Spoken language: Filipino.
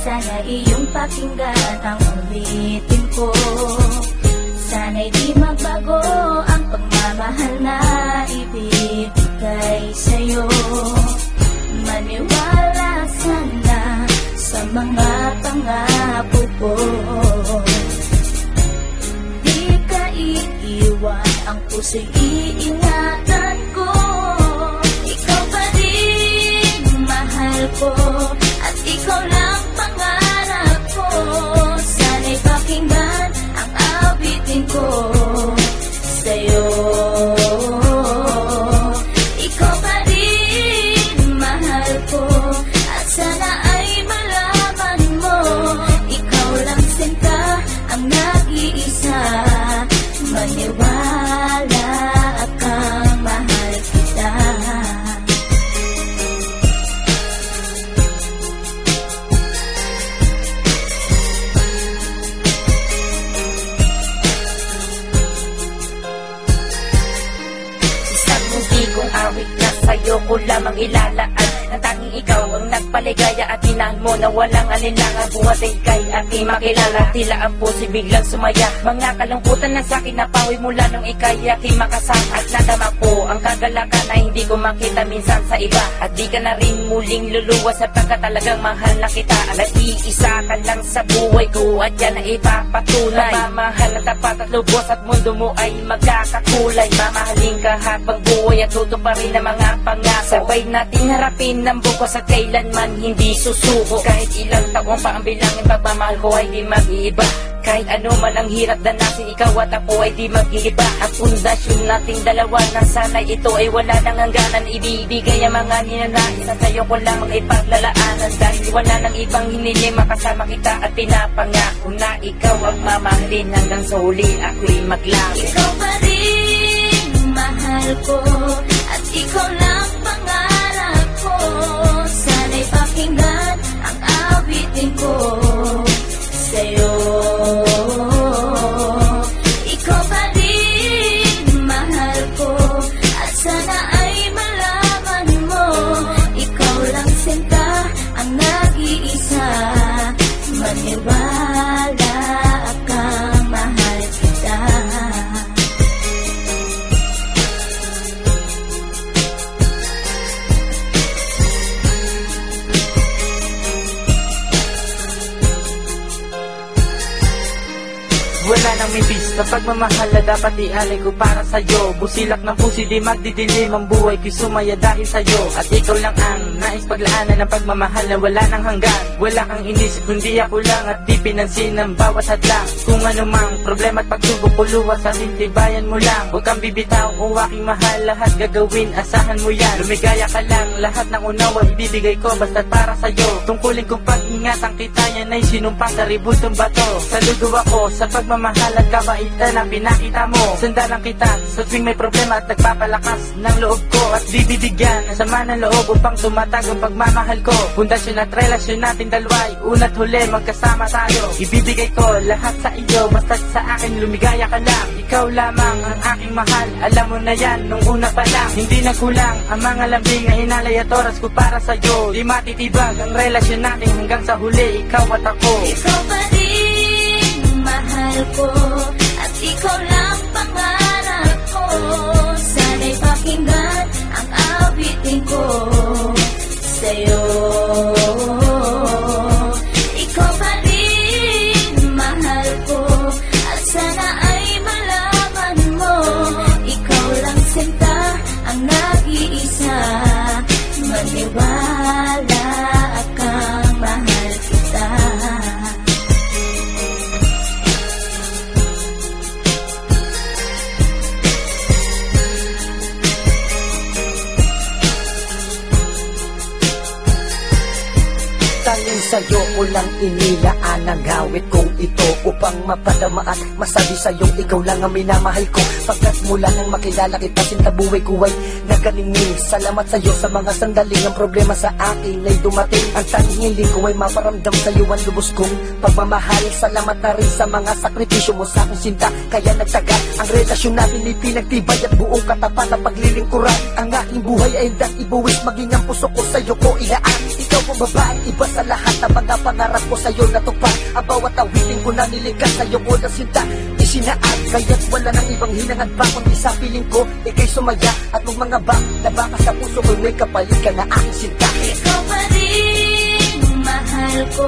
sana iyong pakinggan ang ulitin ko. Sana'y di magbago ang pagmamahal na ibibigay sa'yo. Maniwala sana sa mga pangako ko. Di ka iiwan, ang puso'y iingatan ko. Ikaw pa rin mahal ko, at ikaw lang pangarap ko. Sana'y pakinggan ang awitin ko sa'yo. Ikaw pa rin mahal ko, at sana ay malaman mo, ikaw lang sinta ang nag-iisa. Maniwala kang mahal kita. Isang hindi kong awit na sa'yo ko lamang ilalaan. Ang tanging ikaw ang nagpaligaya at inahan mo na walang alinlangan. Buhat ay kay aking makilala, tila ang puso'y biglang sumaya. Mga kalungkutan na sa'kin napawi mula nung ikay aking makasama. At nadama ko ang kagalakan na hindi ko makita minsan sa iba. At di ka na rin muling luluwas sapagkat talagang mahal na kita. At iisa ka lang sa buhay ko at yan na ipapatunay. Mamahal na tapat at lubos at mundo mo ay magkakakulay. Mamahalin ka habang buhay at tutuparin ang mga pangako. Sabay nating harapin ng bukos at kailanman hindi susuko. Kahit ilang taon pa ang bilangin, pagmamahal ko ay di mag-iiba. Kahit ano man ang hirap danasin, ikaw at ako ay di mag-iiba. Ang pundasyon nating dalawa na sana'y ito ay wala nang hangganan. Ibibigay ang mga ninanais at sa'yo ko lamang ipaglalaanan. Dahil wala nang ibang hiniling, makasama kita at pinapangako na ikaw ang mamahalin hanggang sa huli ako'y maglaho. Ikaw pa rin mahal ko, at ikaw lang pangarap ko. Sana'y pakinggan ang awitin ko sa'yo. Ikaw pa rin mahal ko, at sana ay malaman mo, ikaw lang sinta ang nag-iisa. Maniwala kang mahal kita. Wala nang mibis sa pagmamahal na dapat ialay ko para sa'yo. Busilak ng puso di magdidilim ang buhay ko'y sumaya dahil sa'yo. At ikaw lang ang nais paglaanan ng pagmamahal na wala nang hanggan. Wala kang inisip kundi ako lang at di pinansin ang bawat hadlang. Kung anumang problema at pagsubok ko luwas at intibayan mo lang. Huwag kang bibitaw o aking mahal, lahat gagawin, asahan mo yan. Lumigaya ka lang, lahat ng unawa ibibigay ko basta't para sa'yo. Tungkulin kong pag-ingatan kita, yan ay sinumpa sa ribultong bato. Saludo ako sa pagmamahal at kabaitan na pinakita mo. Sandalan kita sa tuwing may problema at nagpapalakas ng loob ko. At bibibigyan ng sama ng loob upang tumatag ang pagmamahal ko. Pundasyon at relasyon natin dalawa'y una't huli magkasama tayo. Ibibigay ko lahat sa iyo basta't sa akin lumigaya ka lang. Ikaw lamang ang aking mahal, alam mo na yan nung una pa lang. Hindi nagkulang ang mga lambing na inalay at oras ko para sa'yo. Di matitibag ang relasyon natin hanggang sa huli, ikaw at ako. Ikaw pa rin mahal ko, at ikaw lang pangarap ko. Sana'y pakinggan ang awitin ko sa'yo. Ikaw pa rin mahal ko, at sana ay malaman mo, ikaw lang sinta ang nag-iisa. Maniwala kang mahal kita. Tanging sa'yo ko lang inilaan ang gawit kong ito upang mapadama at masabi sa'yong ikaw lang ang minamahal ko. Pagkat mula nang makilala kita, sinta buhay ko ay naganingning. Salamat sa'yo sa mga sandaling ang problema sa akin ay dumating. Ang tanging hiling ko ay maparamdam sa'yo ang lubos kong pagmamahal. Salamat na rin sa mga sakripisyo mo sa aking sinta, kaya nagtagal ang relasyon natin ay pinagtibay at buong katapat na paglilingkuran. Ang aking buhay ay hindang ibuwis, maging ang puso ko sa'yo ko ilaan. Ikaw mo babae, iba sa lahat ng mga pangarap ko sa'yo natupad. Ang bawat awitin ko na nilikas sa'yo ko na sinta isinaad, kaya't wala nang ibang hinangad pa kundi sa piling ko, ikay sumaya at mong mga bak na baka sa puso ko may kapalit ka na aking sinta. Ikaw pa rin mahal ko.